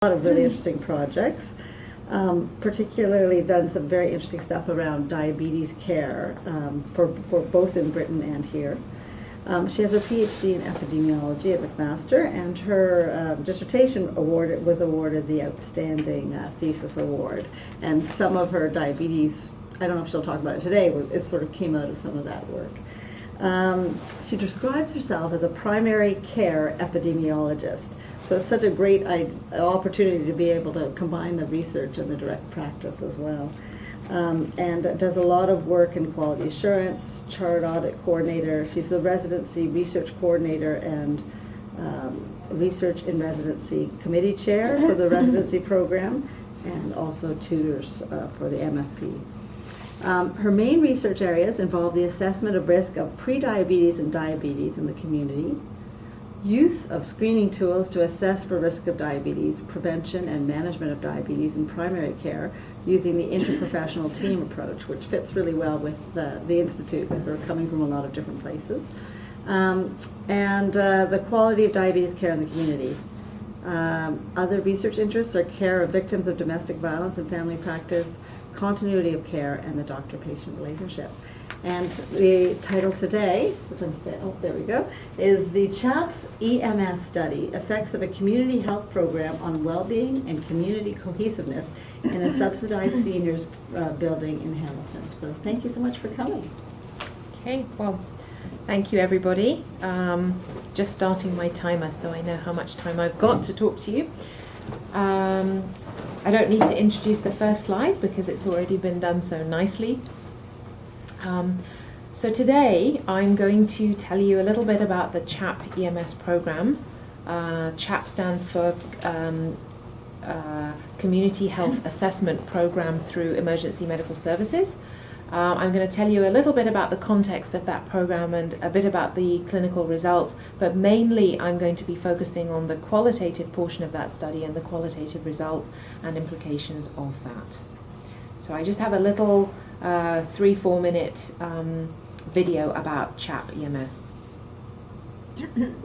A lot of really interesting projects, particularly done some very interesting stuff around diabetes care for both in Britain and here. She has her PhD in epidemiology at McMaster, and her dissertation was awarded the Outstanding Thesis Award. And some of her diabetes, I don't know if she'll talk about it today, it sort of came out of some of that work. She describes herself as a primary care epidemiologist. So it's such a great opportunity to be able to combine the research and the direct practice as well. And does a lot of work in quality assurance, chart audit coordinator. She's the residency research coordinator and research in residency committee chair for the residency program, and also tutors for the MFP. Her main research areas involve the assessment of risk of prediabetes and diabetes in the community, use of screening tools to assess for risk of diabetes, prevention and management of diabetes in primary care using the interprofessional team approach, which fits really well with the Institute because we're coming from a lot of different places, and the quality of diabetes care in the community. Other research interests are care of victims of domestic violence and family practice, continuity of care, and the doctor-patient relationship. And the title today, there we go, is the CHAP-EMS study, Effects of a Community Health Program on Wellbeing and Community Cohesiveness in a Subsidized Seniors Building in Hamilton. So thank you so much for coming. Okay, well, thank you everybody. Just starting my timer so I know how much time I've got to talk to you. I don't need to introduce the first slide because it's already been done so nicely. So today I'm going to tell you a little bit about the CHAP-EMS program. CHAP stands for Community Health Assessment Program through Emergency Medical Services. I'm going to tell you a little bit about the context of that program and a bit about the clinical results, but mainly I'm going to be focusing on the qualitative portion of that study and the qualitative results and implications of that. So I just have a little 3-4 minute video about CHAP-EMS.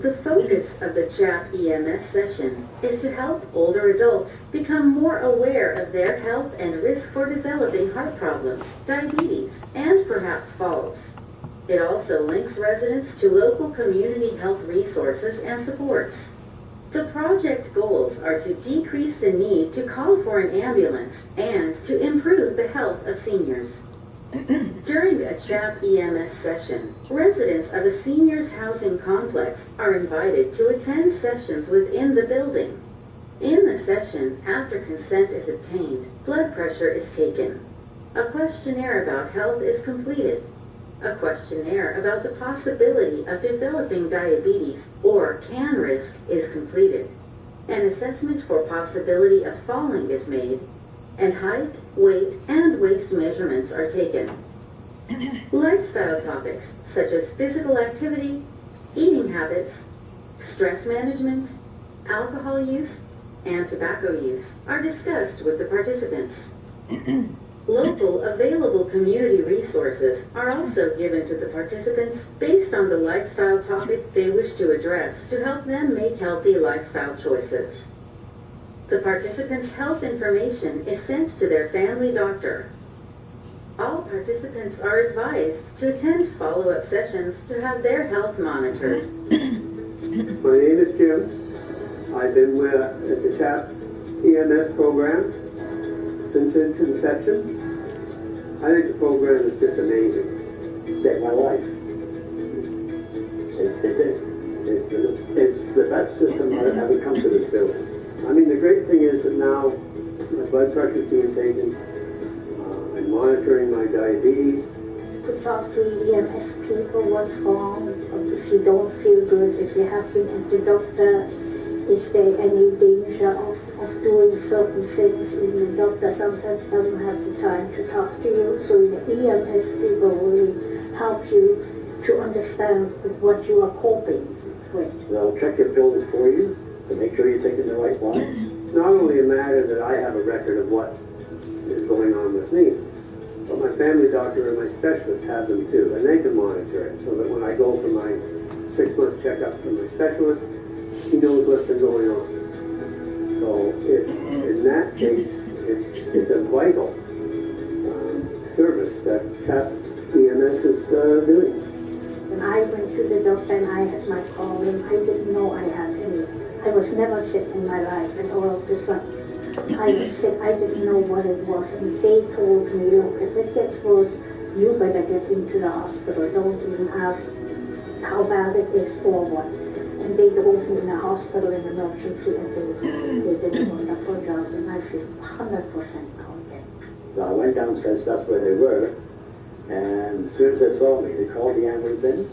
The focus of the CHAP-EMS session is to help older adults become more aware of their health and risk for developing heart problems, diabetes, and perhaps falls. It also links residents to local community health resources and supports. The project goals are to decrease the need to call for an ambulance and to improve the health of seniors. During a CHAP-EMS session, residents of a seniors housing complex are invited to attend sessions within the building. In the session, after consent is obtained, blood pressure is taken. A questionnaire about health is completed. A questionnaire about the possibility of developing diabetes or CAN risk is completed. An assessment for possibility of falling is made, and height, weight, and waist measurements are taken. Lifestyle topics such as physical activity, eating habits, stress management, alcohol use, and tobacco use are discussed with the participants. Local available community resources are also given to the participants based on the lifestyle topic they wish to address to help them make healthy lifestyle choices. The participants' health information is sent to their family doctor. All participants are advised to attend follow-up sessions to have their health monitored. My name is Jim. I've been with the CHAP-EMS program since its inception. I think the program is just amazing. It saved my life. It's the best system I've ever come to this building. I mean, the great thing is that now my blood pressure is being taken. I'm monitoring my diabetes. To talk to EMS people, what's wrong, if you don't feel good, if you have been at the doctor, is there any danger of doing certain things? And the doctor sometimes doesn't have the time to talk to you, so the EMS people will help you to understand what you are coping with. They'll check your pills for you to make sure you're taking the right one. It's not only a matter that I have a record of what is going on with me, but my family doctor and my specialist have them too, and they can monitor it so that when I go for my 6-month checkup from my specialist, he knows what's been going on. So So in that case, it's a vital service that CHAP-EMS is doing. When I went to the doctor and I had my problem, I didn't know I had any. I was never sick in my life, and all of a sudden I was sick. I didn't know what it was, and they told me, look, if it gets worse, you better get into the hospital. Don't even ask how bad it is or what. And they drove me in the hospital in emergency, and they did a wonderful job, and I feel 100% now again. So I went downstairs, that's where they were, and as soon as they saw me, they called the ambulance in.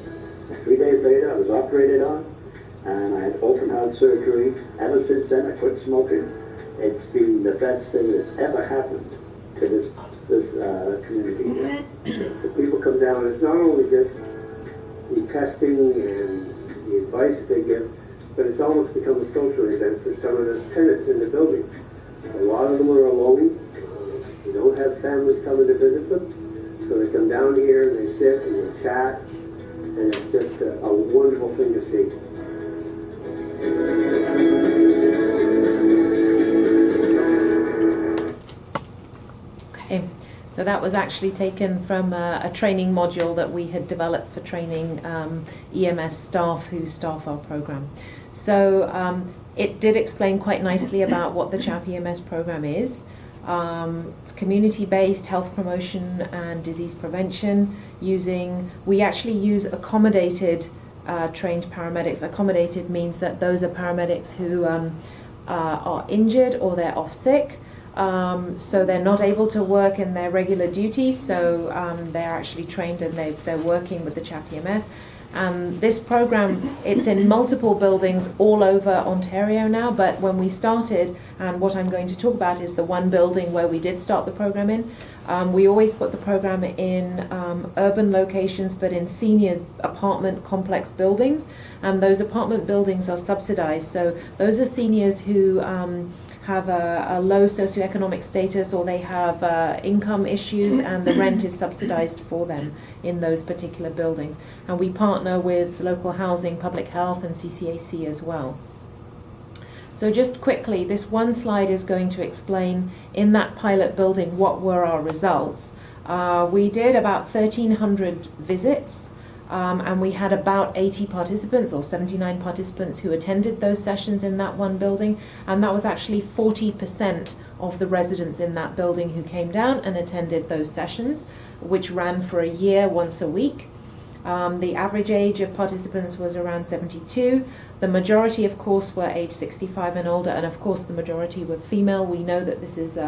3 days later, I was operated on, and I had open heart surgery. Ever since then, I quit smoking. It's been the best thing that's ever happened to this community. The people come down, it's not only just the testing and the advice they give, but it's almost become a social event for some of the tenants in the building. A lot of them are alone. They don't have families coming to visit them. So they come down here and they sit and they chat, and it's just a wonderful thing to see. Okay, so that was actually taken from a training module that we had developed for training EMS staff who staff our program. So it did explain quite nicely about what the CHAP-EMS program is. It's community-based health promotion and disease prevention we actually use accommodated trained paramedics. Accommodated means that those are paramedics who are injured or they're off sick, so they're not able to work in their regular duties, so they're actually trained and they're working with the CHAP-EMS. And this program, it's in multiple buildings all over Ontario now, but when we started, and what I'm going to talk about is the one building where we did start the program in, we always put the program in urban locations, but in seniors apartment complex buildings, and those apartment buildings are subsidized. So those are seniors who have a low socioeconomic status, or they have income issues, and the rent is subsidized for them in those particular buildings. And we partner with local housing, public health, and CCAC as well. So just quickly, this one slide is going to explain in that pilot building what were our results. We did about 1,300 visits, and we had about 80 participants, or 79 participants, who attended those sessions in that one building, and that was actually 40% of the residents in that building who came down and attended those sessions, which ran for a year, once a week. The average age of participants was around 72. The majority, of course, were age 65 and older, and of course the majority were female. We know that this is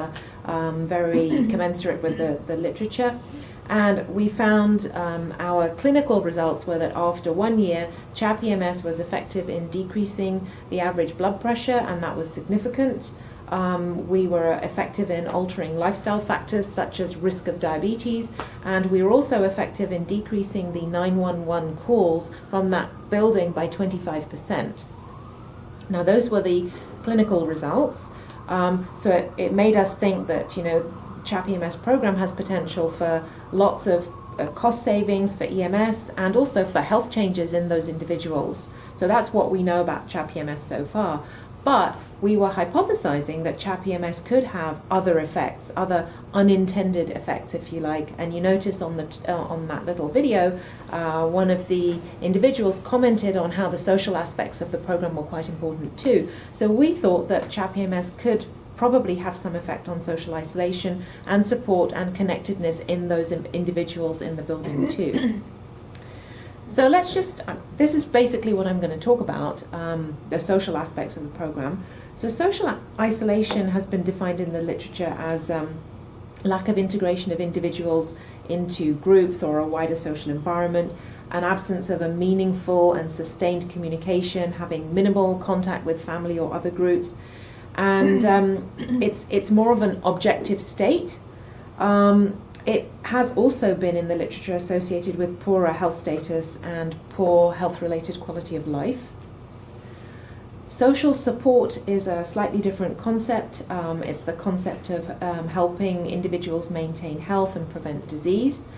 very commensurate with the literature. And we found our clinical results were that after 1 year, CHAP-EMS was effective in decreasing the average blood pressure, and that was significant. We were effective in altering lifestyle factors such as risk of diabetes, and we were also effective in decreasing the 911 calls from that building by 25%. Now, those were the clinical results. So it made us think that, CHAP-EMS program has potential for lots of cost savings for EMS and also for health changes in those individuals. So that's what we know about CHAP-EMS so far. But we were hypothesizing that CHAP-EMS could have other effects, other unintended effects, if you like. And you notice on that little video, one of the individuals commented on how the social aspects of the program were quite important too. So we thought that CHAP-EMS could probably have some effect on social isolation and support and connectedness in those individuals in the building too. So let's just, this is basically what I'm going to talk about, the social aspects of the program. So social isolation has been defined in the literature as lack of integration of individuals into groups or a wider social environment, an absence of a meaningful and sustained communication, having minimal contact with family or other groups, and it's more of an objective state. It has also been in the literature associated with poorer health status and poor health-related quality of life. Social support is a slightly different concept. It's the concept of helping individuals maintain health and prevent disease.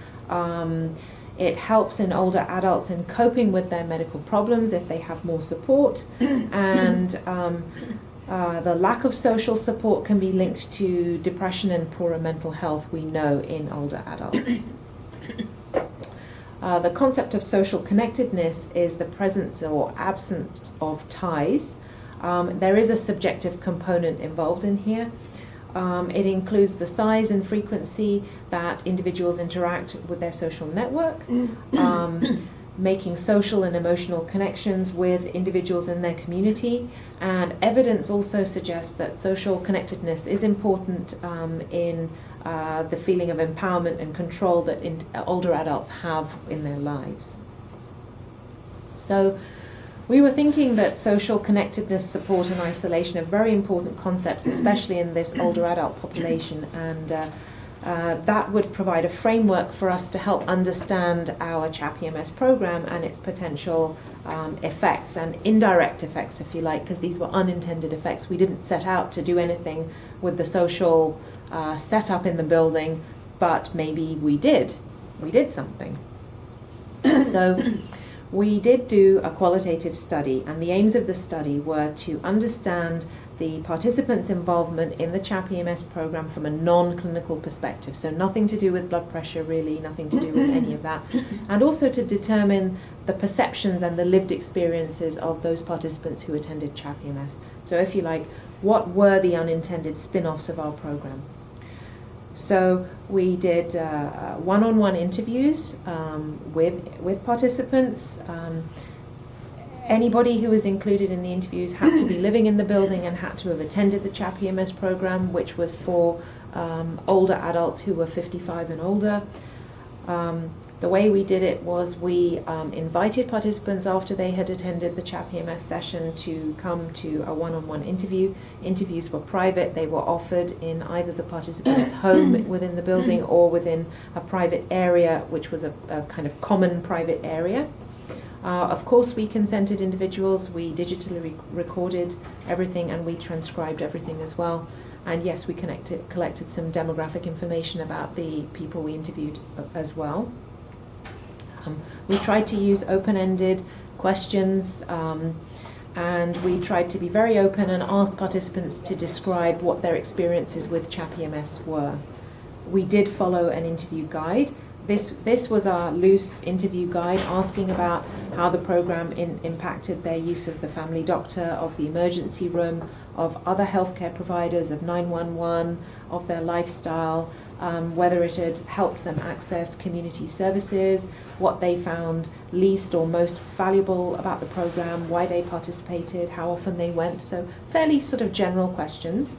It helps in older adults in coping with their medical problems if they have more support. And The lack of social support can be linked to depression and poorer mental health, we know, in older adults. The concept of social connectedness is the presence or absence of ties. There is a subjective component involved in here. It includes the size and frequency that individuals interact with their social network, making social and emotional connections with individuals in their community, and evidence also suggests that social connectedness is important in the feeling of empowerment and control that older adults have in their lives. So we were thinking that social connectedness, support and isolation are very important concepts, especially in this older adult population, and that would provide a framework for us to help understand our CHAP-EMS program and its potential effects and indirect effects, if you like, because these were unintended effects. We didn't set out to do anything with the social setup in the building, but maybe we did. We did something. So we did do a qualitative study, and the aims of the study were to understand the participants' involvement in the CHAP-EMS program from a non-clinical perspective, so nothing to do with blood pressure really, nothing to do with any of that, and also to determine the perceptions and the lived experiences of those participants who attended CHAP-EMS. So if you like, what were the unintended spin-offs of our program? So we did one-on-one interviews with participants. Anybody who was included in the interviews had to be living in the building and had to have attended the CHAP-EMS program, which was for older adults who were 55 and older. The way we did it was we invited participants after they had attended the CHAP-EMS session to come to a one-on-one interview. Interviews were private. They were offered in either the participant's home within the building or within a private area, which was a kind of common private area. Of course, we consented individuals. We digitally recorded everything and we transcribed everything as well. And yes, we collected some demographic information about the people we interviewed as well. We tried to use open-ended questions, and we tried to be very open and ask participants to describe what their experiences with CHAP-EMS were. We did follow an interview guide. This was our loose interview guide, asking about how the program impacted their use of the family doctor, of the emergency room, of other healthcare providers, of 911, of their lifestyle, whether it had helped them access community services, what they found least or most valuable about the program, why they participated, how often they went. So fairly sort of general questions.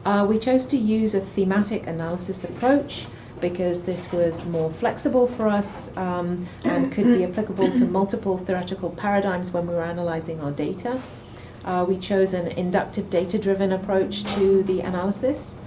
We chose to use a thematic analysis approach because this was more flexible for us and could be applicable to multiple theoretical paradigms when we were analyzing our data. We chose an inductive data-driven approach to the analysis.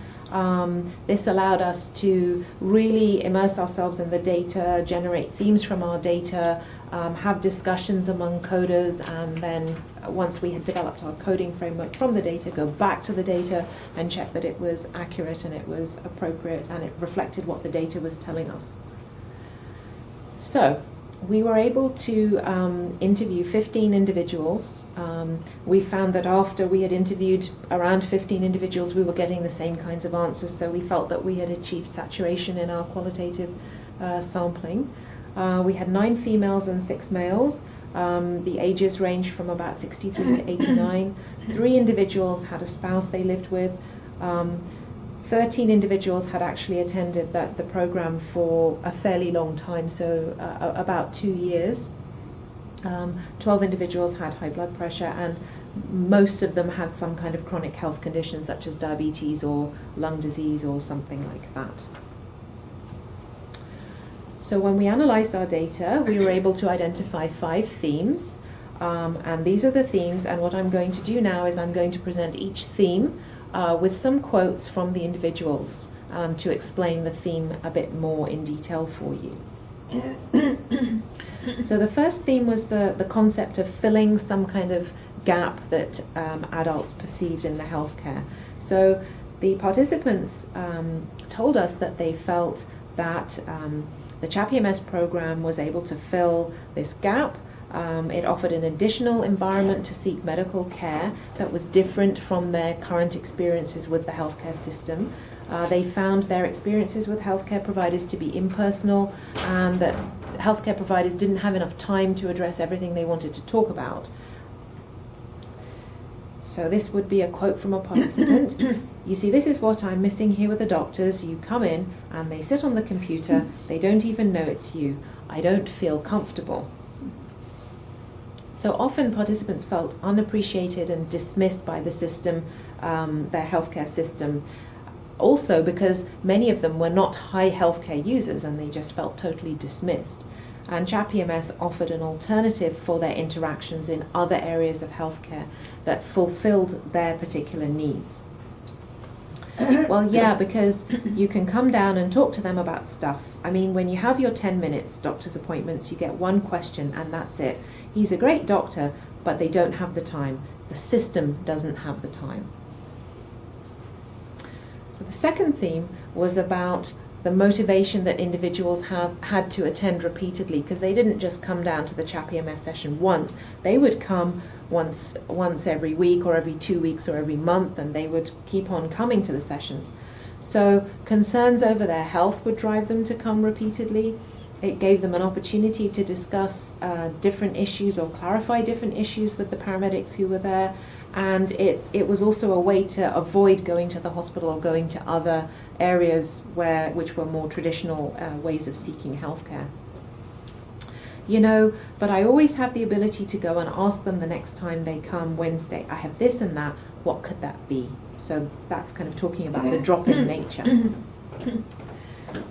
This allowed us to really immerse ourselves in the data, generate themes from our data, have discussions among coders, and then once we had developed our coding framework from the data, go back to the data and check that it was accurate and it was appropriate and it reflected what the data was telling us. So we were able to interview 15 individuals. We found that after we had interviewed around 15 individuals, we were getting the same kinds of answers, so we felt that we had achieved saturation in our qualitative sampling. We had 9 females and 6 males. The ages ranged from about 63 to 89. 3 individuals had a spouse they lived with. 13 individuals had actually attended the program for a fairly long time, so about 2 years. 12 individuals had high blood pressure, and most of them had some kind of chronic health condition such as diabetes or lung disease or something like that. So when we analyzed our data, we were able to identify 5 themes, and these are the themes, and what I'm going to do now is I'm going to present each theme with some quotes from the individuals to explain the theme a bit more in detail for you. So the first theme was the concept of filling some kind of gap that adults perceived in the healthcare. So the participants told us that they felt that the CHAP-EMS program was able to fill this gap It offered an additional environment to seek medical care that was different from their current experiences with the healthcare system. They found their experiences with healthcare providers to be impersonal, and that healthcare providers didn't have enough time to address everything they wanted to talk about. So this would be a quote from a participant. You see, this is what I'm missing here with the doctors. You come in and they sit on the computer. They don't even know it's you. I don't feel comfortable. So often participants felt unappreciated and dismissed by the system, their healthcare system. Also because many of them were not high healthcare users and they just felt totally dismissed. And CHAP-EMS offered an alternative for their interactions in other areas of healthcare that fulfilled their particular needs. Well, yeah, because you can come down and talk to them about stuff. I mean, when you have your 10 minutes doctor's appointments, you get one question and that's it. He's a great doctor, but they don't have the time. The system doesn't have the time. So the second theme was about the motivation that individuals have had to attend repeatedly, because they didn't just come down to the CHAP-EMS session once. They would come once every week or every 2 weeks or every month, and they would keep on coming to the sessions. So concerns over their health would drive them to come repeatedly. It gave them an opportunity to discuss different issues or clarify different issues with the paramedics who were there. And it was also a way to avoid going to the hospital or going to other areas which were more traditional ways of seeking healthcare. You know, but I always have the ability to go and ask them the next time they come Wednesday, I have this and that, what could that be? So that's kind of talking about the drop-in nature.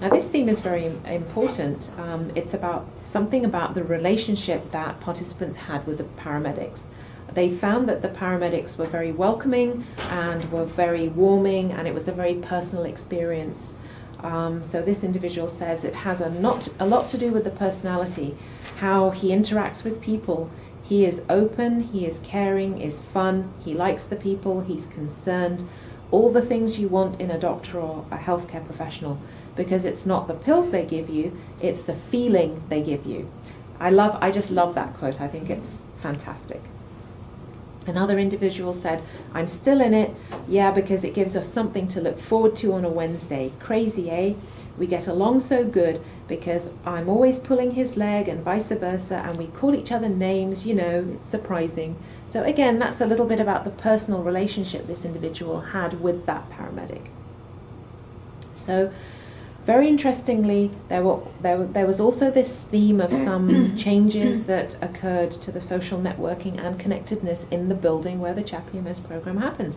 Now this theme is very important. It's about something about the relationship that participants had with the paramedics. They found that the paramedics were very welcoming and were very warming, and it was a very personal experience. So this individual says it has a lot to do with the personality, how he interacts with people. He is open, he is caring, is fun, he likes the people, he's concerned, all the things you want in a doctor or a healthcare professional, because it's not the pills they give you, it's the feeling they give you. I just love that quote. I think it's fantastic. Another individual said, I'm still in it, yeah, because it gives us something to look forward to on a Wednesday. Crazy, eh? We get along so good because I'm always pulling his leg and vice versa, and we call each other names, you know, it's surprising. So again, that's a little bit about the personal relationship this individual had with that paramedic. So very interestingly, there was also this theme of some changes that occurred to the social networking and connectedness in the building where the CHAP-EMS program happened.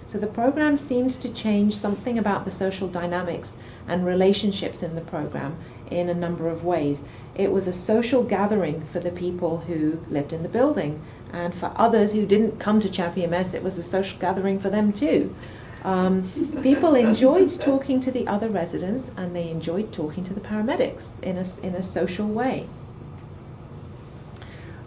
So the program seemed to change something about the social dynamics and relationships in the program in a number of ways. It was a social gathering for the people who lived in the building, and for others who didn't come to CHAP-EMS, it was a social gathering for them too. People enjoyed talking to the other residents, and they enjoyed talking to the paramedics in a social way.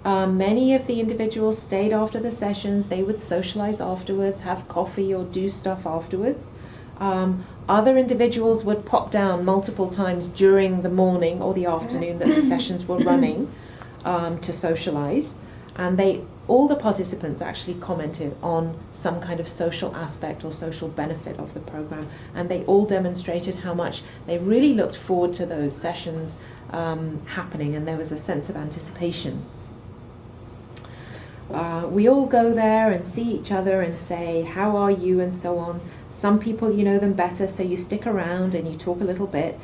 Many of the individuals stayed after the sessions. They would socialize afterwards, have coffee or do stuff afterwards. Other individuals would pop down multiple times during the morning or the afternoon that the sessions were running to socialize, and all the participants actually commented on some kind of social aspect or social benefit of the program, and they all demonstrated how much they really looked forward to those sessions happening, and there was a sense of anticipation. We all go there and see each other and say, how are you, and so on. Some people, you know them better, so you stick around and you talk a little bit.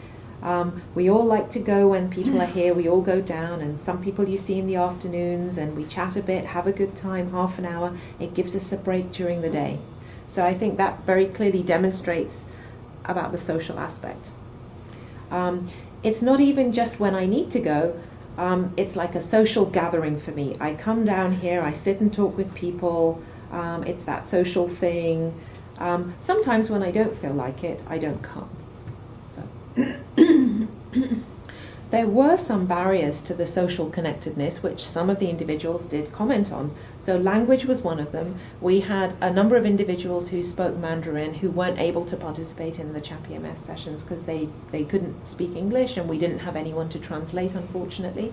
We all like to go when people are here. We all go down, and some people you see in the afternoons, and we chat a bit, have a good time, half an hour. It gives us a break during the day. So I think that very clearly demonstrates about the social aspect. It's not even just when I need to go. It's like a social gathering for me. I come down here, I sit and talk with people. It's that social thing. Sometimes when I don't feel like it, I don't come. So there were some barriers to the social connectedness, which some of the individuals did comment on. So language was one of them. We had a number of individuals who spoke Mandarin who weren't able to participate in the CHAP-EMS sessions because they couldn't speak English, and we didn't have anyone to translate, unfortunately.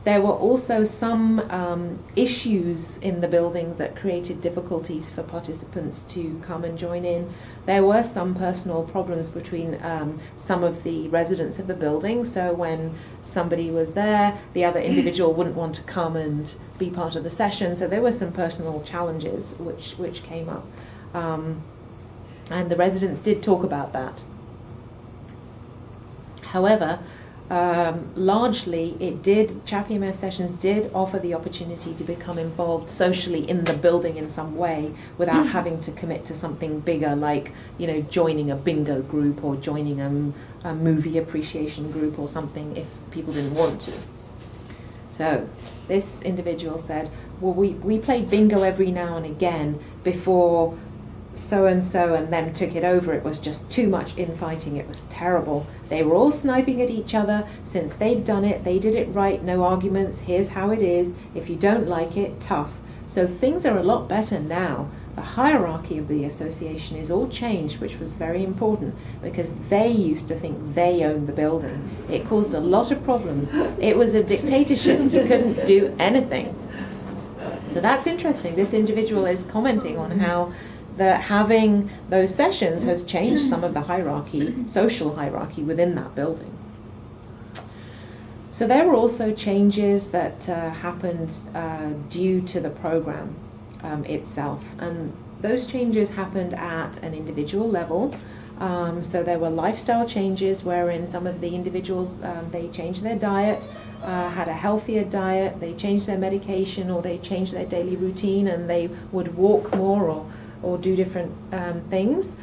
There were also some issues in the buildings that created difficulties for participants to come and join in. There were some personal problems between some of the residents of the building, so when somebody was there, the other individual wouldn't want to come and be part of the session, so there were some personal challenges which came up. And the residents did talk about that. However, largely CHAP-EMS sessions did offer the opportunity to become involved socially in the building in some way without having to commit to something bigger, like, you know, joining a bingo group or joining a movie appreciation group or something if people didn't want to. So this individual said, well, we played bingo every now and again before so-and-so and them took it over. It was just too much infighting. It was terrible. They were all sniping at each other. Since they've done it, they did it right, no arguments, here's how it is. If you don't like it, tough. So things are a lot better now. The hierarchy of the association is all changed, which was very important because they used to think they owned the building. It caused a lot of problems. It was a dictatorship. You couldn't do anything. So that's interesting. This individual is commenting on how having those sessions has changed some of the hierarchy, social hierarchy within that building. So there were also changes that happened due to the program itself, and those changes happened at an individual level. So there were lifestyle changes wherein some of the individuals, they changed their diet, had a healthier diet, they changed their medication, or they changed their daily routine and they would walk more or do different things.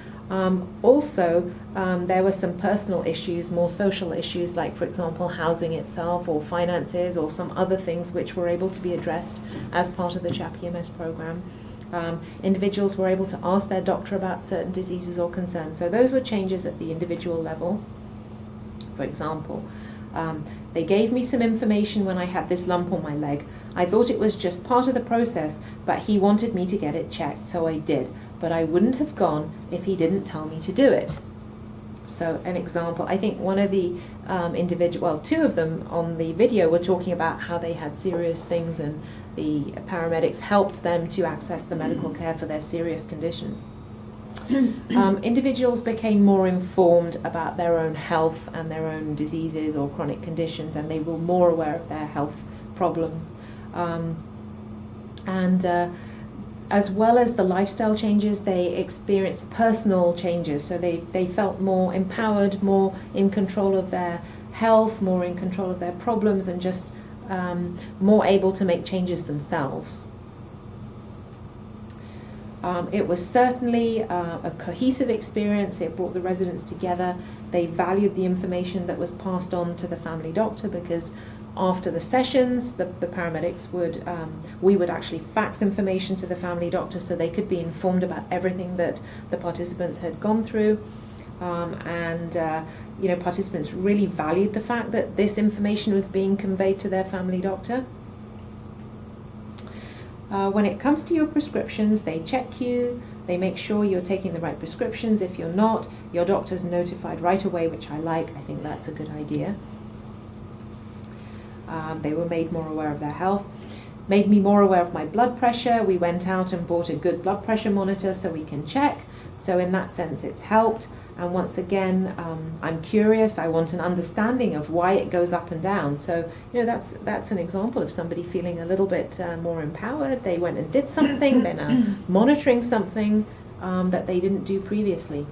Also, there were some personal issues, more social issues, like, for example, housing itself or finances or some other things which were able to be addressed as part of the CHAP-EMS program. Individuals were able to ask their doctor about certain diseases or concerns. So those were changes at the individual level. For example, they gave me some information when I had this lump on my leg. I thought it was just part of the process, but he wanted me to get it checked, so I did. But I wouldn't have gone if he didn't tell me to do it. So an example, I think one of the two of them on the video were talking about how they had serious things and the paramedics helped them to access the medical care for their serious conditions. Individuals became more informed about their own health and their own diseases or chronic conditions, and they were more aware of their health problems. As well as the lifestyle changes, they experienced personal changes. So they felt more empowered, more in control of their health, more in control of their problems, and just more able to make changes themselves. It was certainly a cohesive experience. It brought the residents together. They valued the information that was passed on to the family doctor, because after the sessions, the paramedics we would actually fax information to the family doctor so they could be informed about everything that the participants had gone through. Participants really valued the fact that this information was being conveyed to their family doctor. When it comes to your prescriptions, they check you, they make sure you're taking the right prescriptions. If you're not, your doctor's notified right away, which I like. I think that's a good idea. They were made more aware of their health, made me more aware of my blood pressure. We went out and bought a good blood pressure monitor so we can check. So in that sense, it's helped. And once again, I'm curious. I want an understanding of why it goes up and down. So, that's an example of somebody feeling a little bit more empowered. They went and did something. They're now monitoring something that they didn't do previously.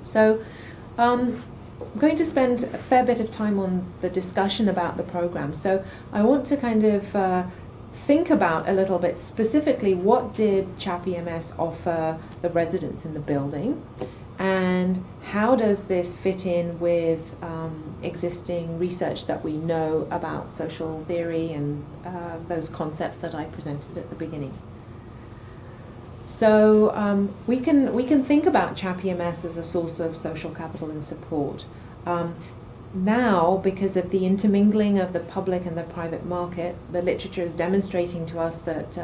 So, I'm going to spend a fair bit of time on the discussion about the program. So I want to kind of think about a little bit specifically, what did CHAP-EMS offer the residents in the building, and how does this fit in with existing research that we know about social theory and those concepts that I presented at the beginning. So we can think about CHAP-EMS as a source of social capital and support. Now, because of the intermingling of the public and the private market, the literature is demonstrating to us that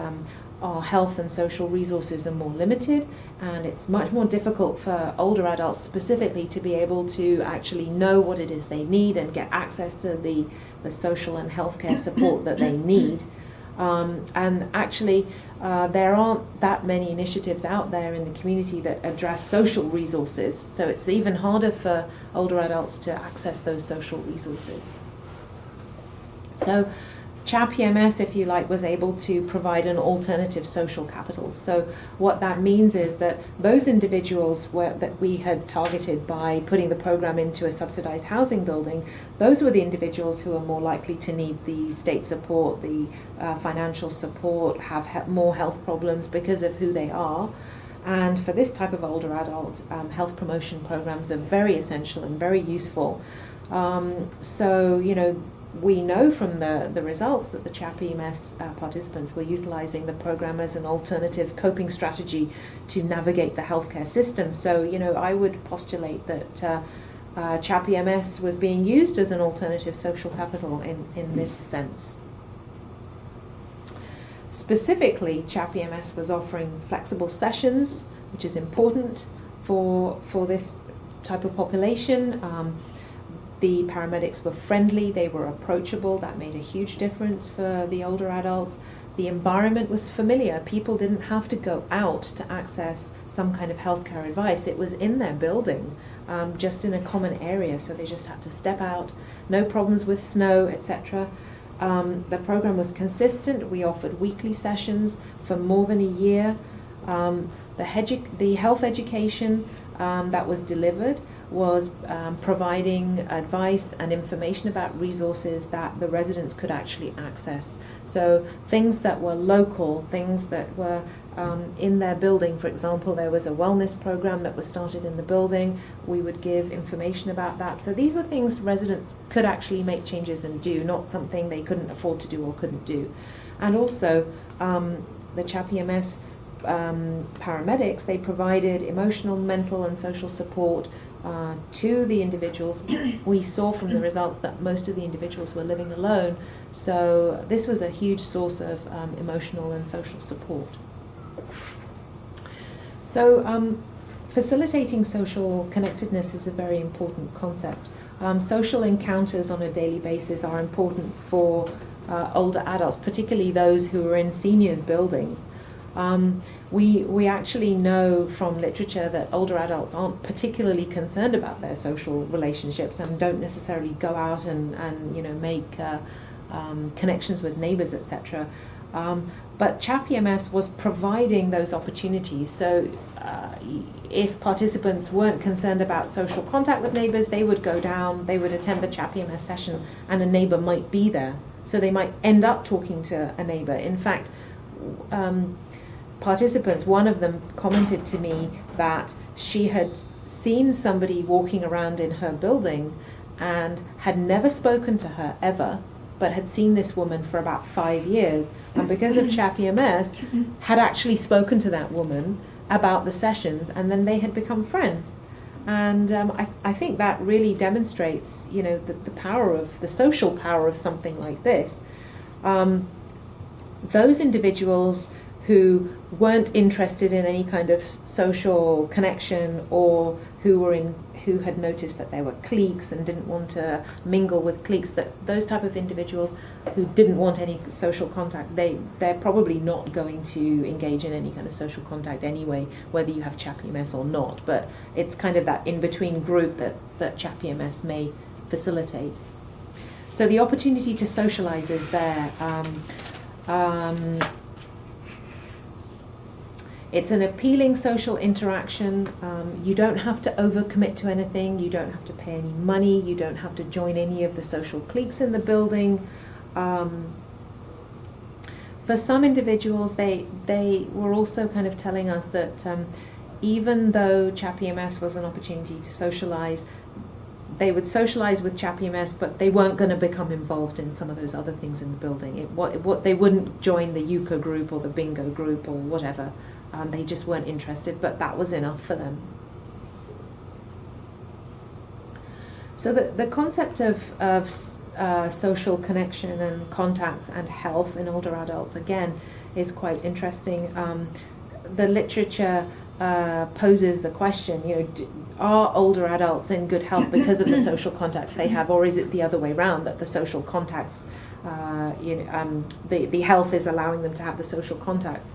our health and social resources are more limited, and it's much more difficult for older adults specifically to be able to actually know what it is they need and get access to the social and healthcare support that they need. And actually, there aren't that many initiatives out there in the community that address social resources, so it's even harder for older adults to access those social resources. So CHAP-EMS, if you like, was able to provide an alternative social capital. So what that means is that those individuals that we had targeted by putting the program into a subsidized housing building, those were the individuals who are more likely to need the state support, the financial support, have more health problems because of who they are. And for this type of older adult, health promotion programs are very essential and very useful. So, you know, we know from the results that the CHAP-EMS participants were utilizing the program as an alternative coping strategy to navigate the healthcare system. So, you know, I would postulate that CHAP-EMS was being used as an alternative social capital in this sense. Specifically, CHAP-EMS was offering flexible sessions, which is important for this type of population. The paramedics were friendly, they were approachable, that made a huge difference for the older adults. The environment was familiar, people didn't have to go out to access some kind of healthcare advice, it was in their building, just in a common area, so they just had to step out, no problems with snow, etc. The program was consistent, we offered weekly sessions for more than a year. The health education that was delivered was providing advice and information about resources that the residents could actually access. So things that were local, things that were in their building. For example, there was a wellness program that was started in the building. We would give information about that. So these were things residents could actually make changes and do, not something they couldn't afford to do or couldn't do. And also, the CHAP-EMS paramedics, they provided emotional, mental and social support to the individuals. We saw from the results that most of the individuals were living alone, so this was a huge source of emotional and social support. So facilitating social connectedness is a very important concept. Social encounters on a daily basis are important for older adults, particularly those who are in seniors buildings. We actually know from literature that older adults aren't particularly concerned about their social relationships and don't necessarily go out and you know, make connections with neighbors, etc. But CHAP-EMS was providing those opportunities. So if participants weren't concerned about social contact with neighbors, they would go down, they would attend the CHAP-EMS session, and a neighbor might be there. So they might end up talking to a neighbor. In fact, participants, one of them commented to me that she had seen somebody walking around in her building and had never spoken to her ever, but had seen this woman for about 5 years, and because of CHAP-EMS had actually spoken to that woman about the sessions, and then they had become friends. And I think that really demonstrates, you know, the power of the social power of something like this. Those individuals who weren't interested in any kind of social connection, or who had noticed that there were cliques and didn't want to mingle with cliques, that those type of individuals who didn't want any social contact, they're probably not going to engage in any kind of social contact anyway, whether you have CHAP-EMS or not. But it's kind of that in-between group that CHAP-EMS may facilitate. So the opportunity to socialize is there. It's an appealing social interaction. You don't have to overcommit to anything. You don't have to pay any money. You don't have to join any of the social cliques in the building. For some individuals, they were also kind of telling us that even though CHAP-EMS was an opportunity to socialize, they would socialize with CHAP-EMS, but they weren't going to become involved in some of those other things in the building. They wouldn't join the ILCA group or the bingo group or whatever. They just weren't interested, but that was enough for them. So the concept of social connection and contacts and health in older adults, again, is quite interesting. The literature poses the question, are older adults in good health because of the social contacts they have, or is it the other way around, that the social contacts, the health is allowing them to have the social contacts?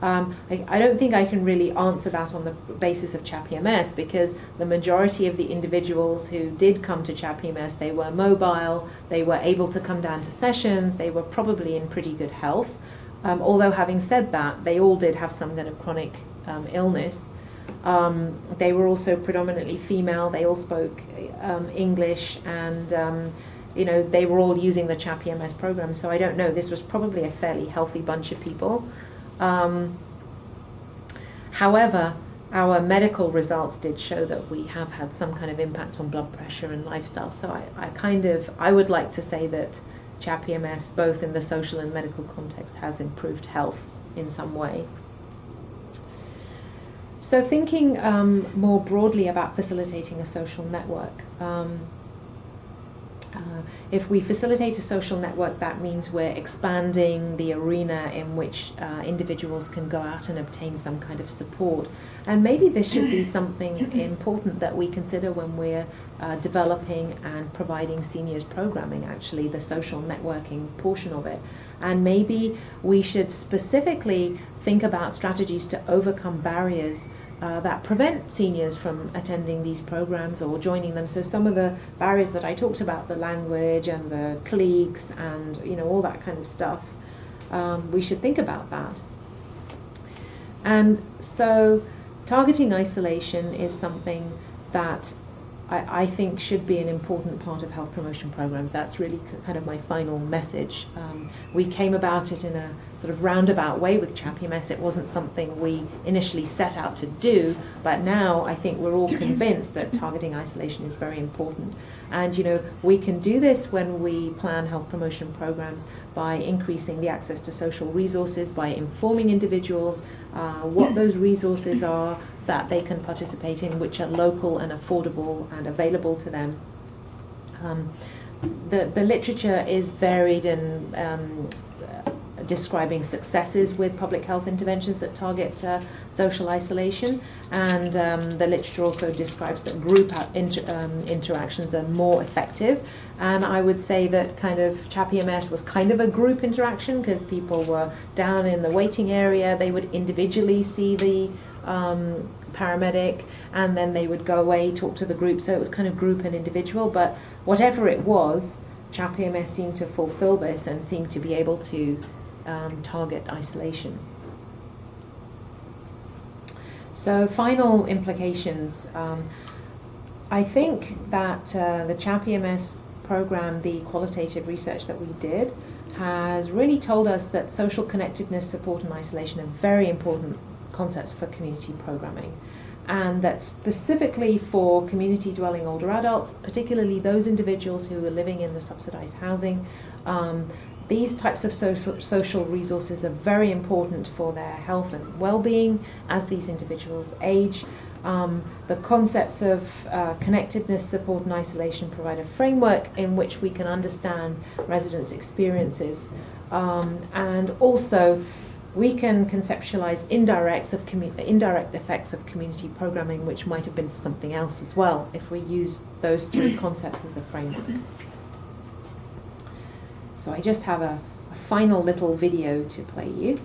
I don't think I can really answer that on the basis of CHAP-EMS, because the majority of the individuals who did come to CHAP-EMS, they were mobile, they were able to come down to sessions, they were probably in pretty good health. Although having said that, they all did have some kind of chronic illness. They were also predominantly female, they all spoke English, and they were all using the CHAP-EMS program, so I don't know, this was probably a fairly healthy bunch of people. However, our medical results did show that we have had some kind of impact on blood pressure and lifestyle, so I would like to say that CHAP-EMS, both in the social and medical context, has improved health in some way. So thinking more broadly about facilitating a social network, if we facilitate a social network, that means we're expanding the arena in which individuals can go out and obtain some kind of support. And maybe this should be something important that we consider when we're developing and providing seniors programming, actually, the social networking portion of it. And maybe we should specifically think about strategies to overcome barriers that prevent seniors from attending these programs or joining them. So some of the barriers that I talked about, the language and the cliques and all that kind of stuff, we should think about that. And so targeting isolation is something that I think should be an important part of health promotion programs. That's really kind of my final message. We came about it in a sort of roundabout way with CHAP-EMS. It wasn't something we initially set out to do, but now I think we're all convinced that targeting isolation is very important. And we can do this when we plan health promotion programs by increasing the access to social resources, by informing individuals what those resources are that they can participate in, which are local and affordable and available to them. The literature is varied in describing successes with public health interventions that target social isolation, and the literature also describes that group interactions are more effective. And I would say that kind of CHAP-EMS was kind of a group interaction, because people were down in the waiting area, they would individually see the paramedic, and then they would go away, talk to the group, so it was kind of group and individual. But whatever it was, CHAP-EMS seemed to fulfill this and seemed to be able to target isolation. So final implications. I think that the CHAP-EMS program, the qualitative research that we did, has really told us that social connectedness, support and isolation are very important concepts for community programming, and that specifically for community dwelling older adults, particularly those individuals who are living in the subsidized housing, these types of social resources are very important for their health and well-being as these individuals age. The concepts of connectedness, support and isolation provide a framework in which we can understand residents' experiences, and also we can conceptualize indirect effects of community programming, which might have been for something else as well, if we use those three concepts as a framework. So I just have a final little video to play you.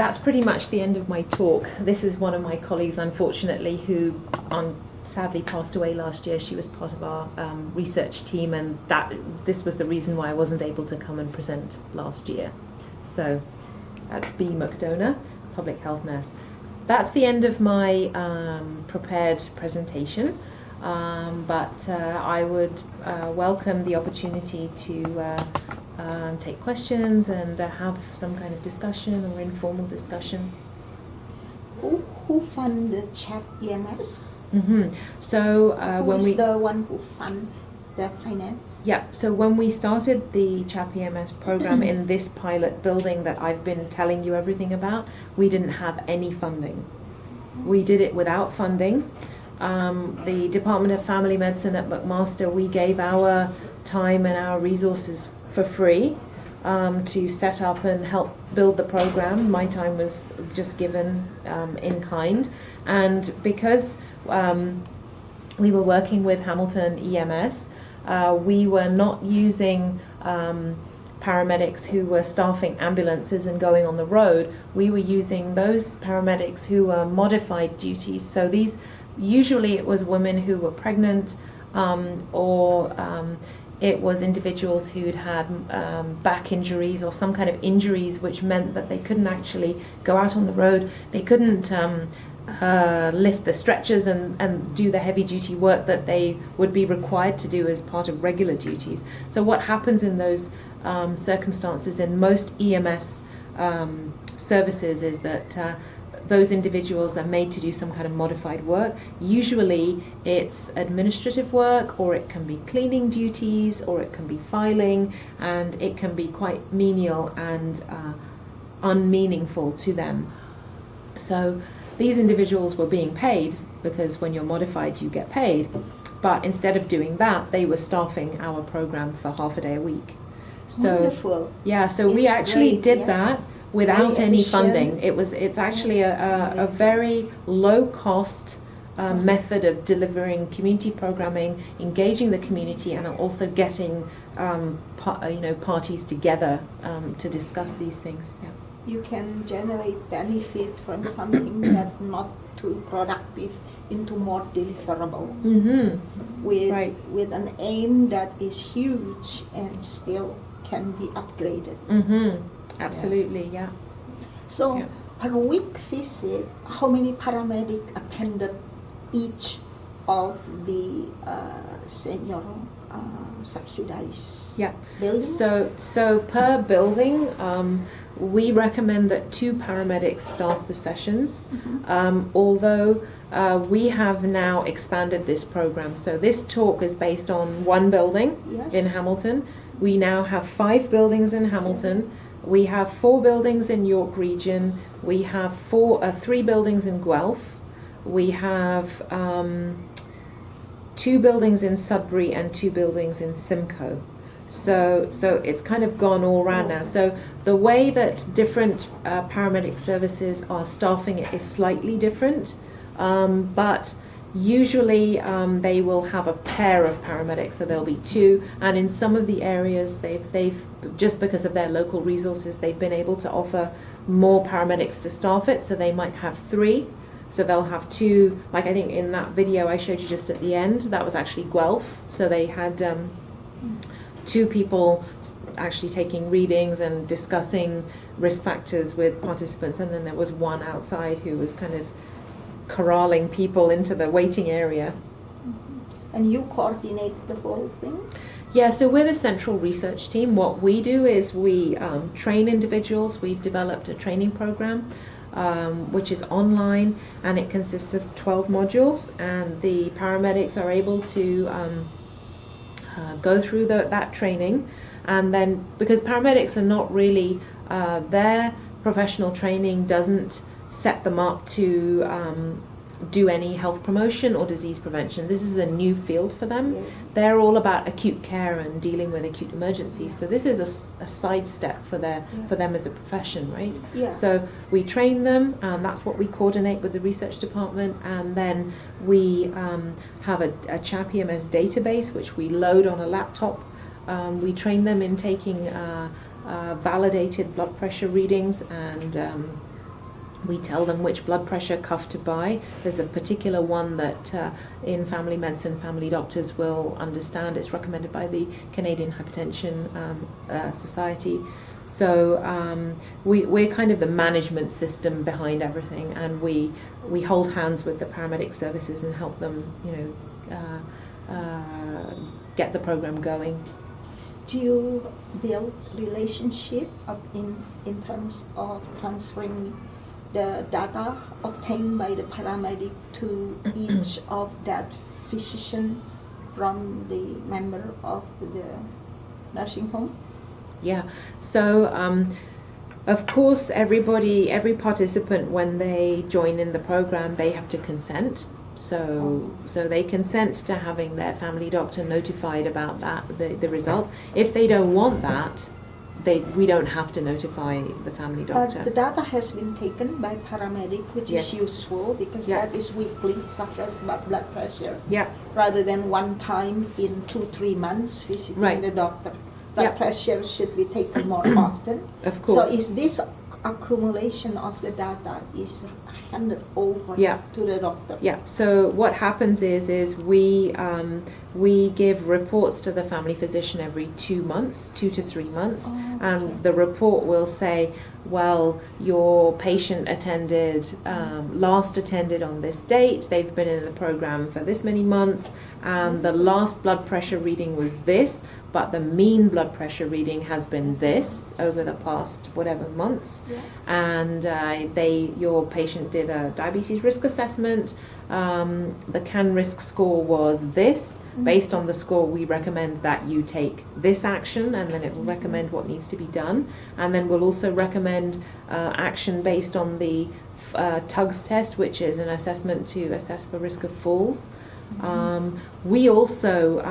that's pretty much the end of my talk. This is one of my colleagues, unfortunately, who sadly passed away last year. She was part of our research team, and this was the reason why I wasn't able to come and present last year. So that's B. McDonough, public health nurse. That's the end of my prepared presentation, but I would welcome the opportunity to take questions and have some kind of discussion or informal discussion. Who fund the CHAP-EMS? So Who's the one who fund the finance? Yeah, so when we started the CHAP-EMS program in this pilot building that I've been telling you everything about, we didn't have any funding. We did it without funding. The Department of Family Medicine at McMaster, we gave our time and our resources for free to set up and help build the program. My time was just given in kind. And because we were working with Hamilton EMS, we were not using paramedics who were staffing ambulances and going on the road. We were using those paramedics who were modified duties. So these, usually it was women who were pregnant, or it was individuals who'd had back injuries or some kind of injuries which meant that they couldn't actually go out on the road. They couldn't lift the stretchers and do the heavy duty work that they would be required to do as part of regular duties. So what happens in those circumstances in most EMS services is that those individuals are made to do some kind of modified work. Usually it's administrative work, or it can be cleaning duties, or it can be filing, and it can be quite menial and unmeaningful to them. So these individuals were being paid, because when you're modified you get paid, but instead of doing that they were staffing our program for half a day a week. So wonderful. Yeah, so we actually did that without Very any efficient. funding. It's actually a very low cost method of delivering community programming, engaging the community, and also getting parties together to discuss these things. Yeah. You can generate benefit from something that's not too productive into more deliverable, with an aim that is huge and still can be upgraded. Absolutely, yeah. So Yeah. per week visit, how many paramedics attended each of the senior subsidized buildings? So per building, we recommend that 2 paramedics staff the sessions, although we have now expanded this program. So this talk is based on 1 building in Hamilton. We now have 5 buildings in Hamilton. We have 4 buildings in York Region. We have 3 buildings in Guelph. We have 2 buildings in Sudbury and 2 buildings in Simcoe. So it's kind of gone all around now. So the way that different paramedic services are staffing it is slightly different, but usually they will have a pair of paramedics, so there'll be 2. And in some of the areas, they've just because of their local resources, they've been able to offer more paramedics to staff it. So they might have 3. So they'll have 2. Like I think in that video I showed you just at the end, that was actually Guelph. So they had 2 people actually taking readings and discussing risk factors with participants, and then there was 1 outside who was kind of corralling people into the waiting area. And you coordinate the whole thing? Yeah, so we're the central research team. What we do is we train individuals. We've developed a training program which is online, and it consists of 12 modules, and the paramedics are able to go through that training. And then, because paramedics are not really, their professional training doesn't set them up to do any health promotion or disease prevention. This is a new field for them. Yeah. They're all about acute care and dealing with acute emergencies. So this is a sidestep for them as a profession, right? Yeah. So we train them, and that's what we coordinate with the research department, and then we have a CHAP-EMS database which we load on a laptop. We train them in taking validated blood pressure readings and We tell them which blood pressure cuff to buy. There's a particular one that in family medicine, family doctors will understand. It's recommended by the Canadian Hypertension Society. So we're kind of the management system behind everything, and we hold hands with the paramedic services and help them, get the program going. Do you build relationship in terms of transferring the data obtained by the paramedic to each of that physician from the member of the nursing home? Yeah, so of course every participant, when they join in the program, they have to consent. So they consent to having their family doctor notified about the result. If they don't want that, we don't have to notify the family doctor. But the data has been taken by paramedic, which Yes. is useful because Yeah. that is weekly, such as blood pressure, Yeah. rather than one time in 2-3 months visiting Right. the doctor. Blood Yeah. pressure should be taken more often. Of course. So is this accumulation of the data is handed over Yeah. to the doctor? Yeah. So what happens is we give reports to the family physician every 2 months, 2 to 3 months, Oh, and the report will say, well, your patient last attended on this date. They've been in the program for this many months, and the last blood pressure reading was this, but the mean blood pressure reading has been this over the past whatever months. Yeah. And your patient did a diabetes risk assessment. The CAN risk score was this. Based on the score, we recommend that you take this action, and then it will recommend what needs to be done. And then we'll also recommend action based on the TUGS test, which is an assessment to assess for risk of falls. We also,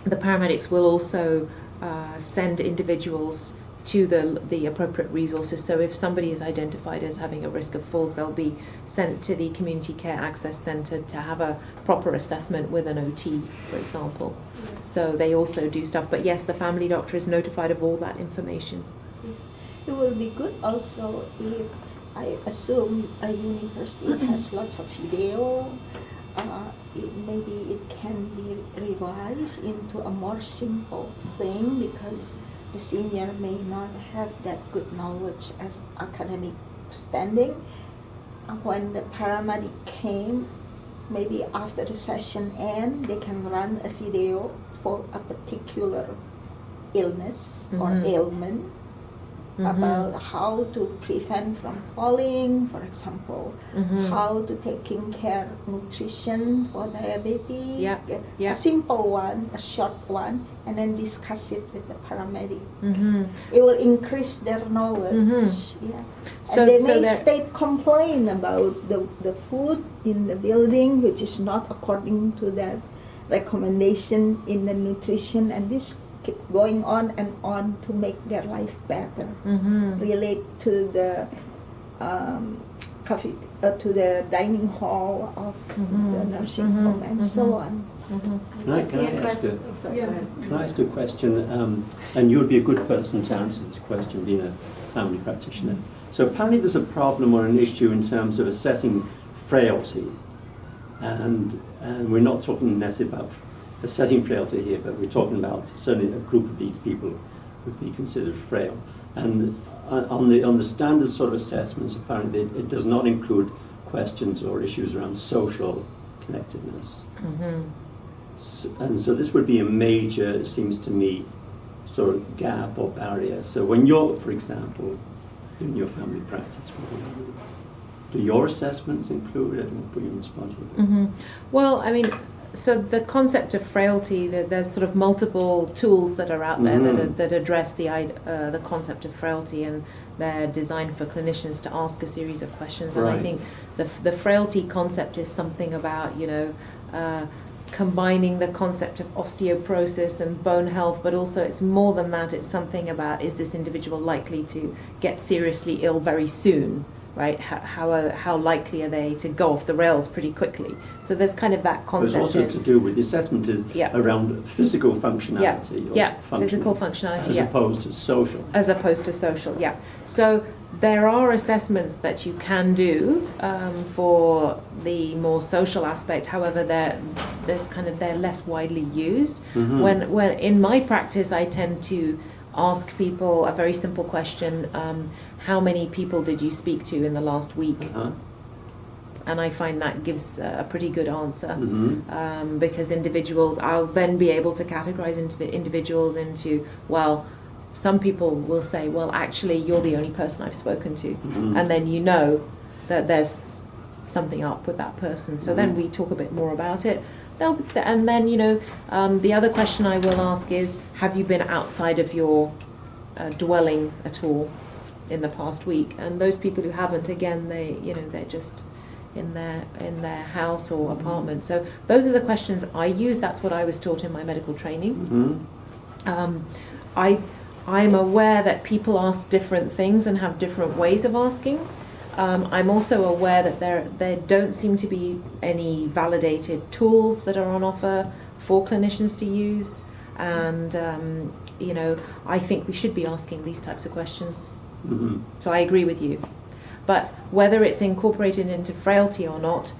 the paramedics will also send individuals to the appropriate resources. So if somebody is identified as having a risk of falls, they'll be sent to the Community Care Access Centre to have a proper assessment with an OT, for example. So they also do stuff. But yes, the family doctor is notified of all that information. It will be good also if, I assume, a university has lots of video. Maybe it can be revised into a more simple thing, because the senior may not have that good knowledge as academic standing. When the paramedic came, maybe after the session ends, they can run a video for a particular illness or ailment, about how to prevent from falling, for example, how to taking care of nutrition for diabetes. Yeah, yeah. A simple one, a short one, and then discuss it with the paramedic. It will increase their knowledge. Yeah. So- and they so may they're- state complain about the food in the building, which is not according to that recommendation in the nutrition, and this keep going on and on to make their life better. Relate to the to the dining hall of the nursing home and so on. Can I ask a question? And you would be a good person to answer this question, being a family practitioner. So apparently there's a problem or an issue in terms of assessing frailty, and we're not talking necessarily about assessing frailty here, but we're talking about certainly a group of these people would be considered frail. And on the standard sort of assessments, apparently it does not include questions or issues around social connectedness. And so this would be a major, it seems to me, sort of gap or barrier. So when you're, for example, in your family practice, do your assessments include it? Will you respond to it? Well, I mean, so the concept of frailty, there's sort of multiple tools that are out there that address the concept of frailty, and they're designed for clinicians to ask a series of questions. And I think the frailty concept is something about, combining the concept of osteoporosis and bone health, but also it's more than that. It's something about, is this individual likely to get seriously ill very soon? right? How likely are they to go off the rails pretty quickly? So there's kind of that But it's concept. also to do with the assessment around physical functionality. Physical functionality, as opposed to social. As opposed to social, yeah. So there are assessments that you can do for the more social aspect. However, they're less widely used. Mm-hmm. When in my practice, I tend to ask people a very simple question: how many people did you speak to in the last week? Uh-huh. And I find that gives a pretty good answer, Mm-hmm. because individuals, I'll then be able to categorize individuals into, well, some people will say, well, actually, you're the only person I've spoken to. Mm-hmm. And then you know that there's something up with that person. So then Mm-hmm. we talk a bit more about it. And then, the other question I will ask is, have you been outside of your dwelling at all in the past week? And those people who haven't, again, they're just in their house or apartment. So those are the questions I use. That's what I was taught in my medical training. Mm-hmm. I'm aware that people ask different things and have different ways of asking. I'm also aware that there don't seem to be any validated tools that are on offer for clinicians to use, and I think we should be asking these types of questions. Mm-hmm. So I agree with you. But whether it's incorporated into frailty or not,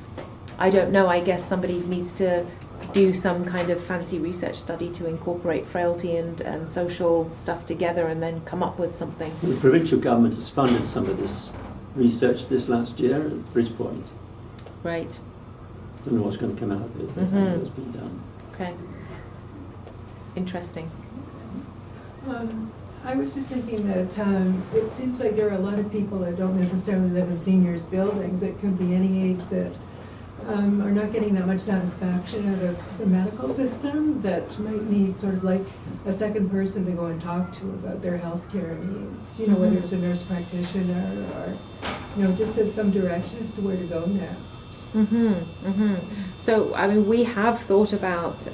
I don't know. I guess somebody needs to do some kind of fancy research study to incorporate frailty and social stuff together and then come up with something. The provincial government has funded some of this research this last year at Bridgepoint. Right. Don't know what's going to come out of it, but I know it's been done. Okay. Interesting. I was just thinking that it seems like there are a lot of people that don't necessarily live in seniors' buildings. It could be any age that are not getting that much satisfaction out of the medical system, that might need sort of like a second person to go and talk to about their healthcare needs, whether it's a nurse practitioner or, just as some direction as to where to go next. So, we have thought about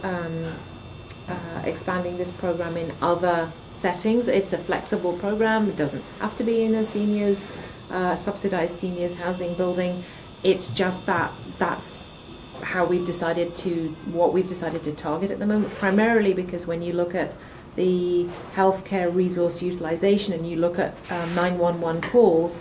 expanding this program in other settings. It's a flexible program. It doesn't have to be in a seniors, subsidized seniors housing building. It's just that's what we've decided to target at the moment, primarily because when you look at the healthcare resource utilization and you look at 911 calls,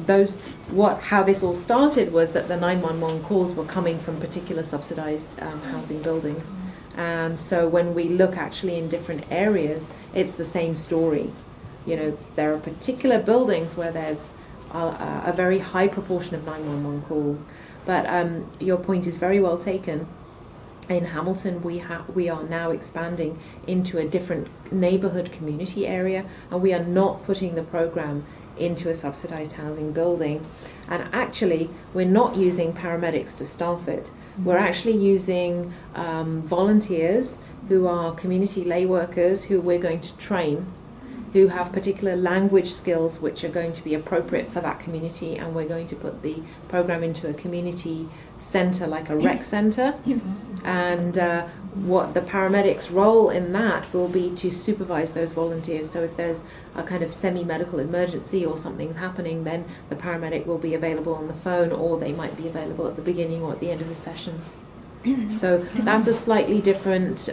how this all started was that the 911 calls were coming from particular subsidized housing buildings. And so when we look actually in different areas, it's the same story. There are particular buildings where there's a very high proportion of 911 calls. But your point is very well taken. In Hamilton, we are now expanding into a different neighbourhood community area, and we are not putting the program into a subsidized housing building. And actually, we're not using paramedics to staff it. We're actually using volunteers who are community lay workers who we're going to train, who have particular language skills which are going to be appropriate for that community, and we're going to put the program into a community centre like a rec centre. And what the paramedics' role in that will be to supervise those volunteers. So if there's a kind of semi-medical emergency or something's happening, then the paramedic will be available on the phone, or they might be available at the beginning or at the end of the sessions. So that's a slightly different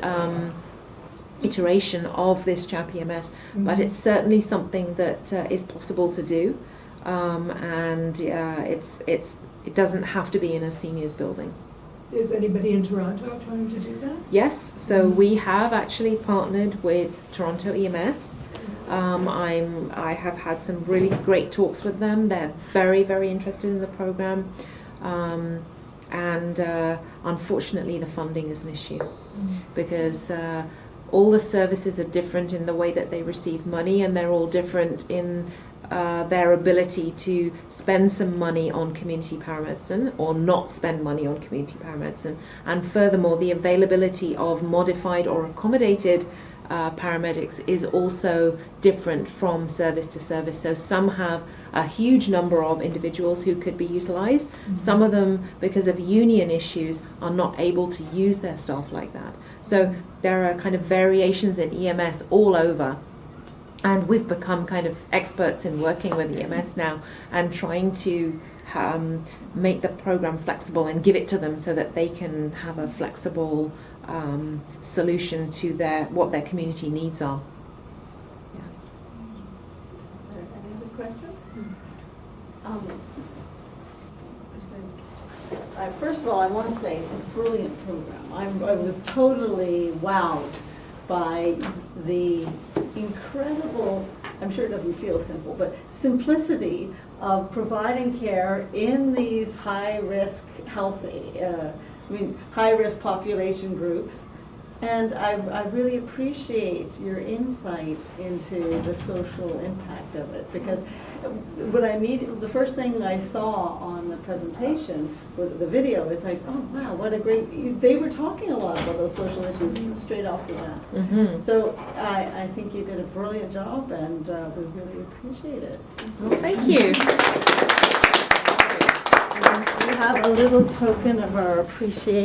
iteration of this CHAP-EMS, but it's certainly something that is possible to do, and it doesn't have to be in a seniors building. Is anybody in Toronto trying to do that? Yes, so we have actually partnered with Toronto EMS. I have had some really great talks with them. They're very, very interested in the program, and unfortunately the funding is an issue, because all the services are different in the way that they receive money, and they're all different in their ability to spend some money on community paramedicine or not spend money on community paramedicine. And furthermore, the availability of modified or accommodated paramedics is also different from service to service. So some have a huge number of individuals who could be utilised. Some of them, because of union issues, are not able to use their staff like that. So there are kind of variations in EMS all over. And we've become kind of experts in working with EMS now and trying to make the program flexible and give it to them so that they can have a flexible solution to what their community needs are. Yeah. Any other questions? First of all, I want to say it's a brilliant program. I was totally wowed by the incredible, I'm sure it doesn't feel simple, but simplicity of providing care in these high-risk high-risk population groups. And I really appreciate your insight into the social impact of it, because the first thing I saw on the presentation with the video is like, oh wow, what a great, they were talking a lot about those social issues straight off the bat. Mm-hmm. So I think you did a brilliant job, and we really appreciate it. Well, thank you. We have a little token of our appreciation.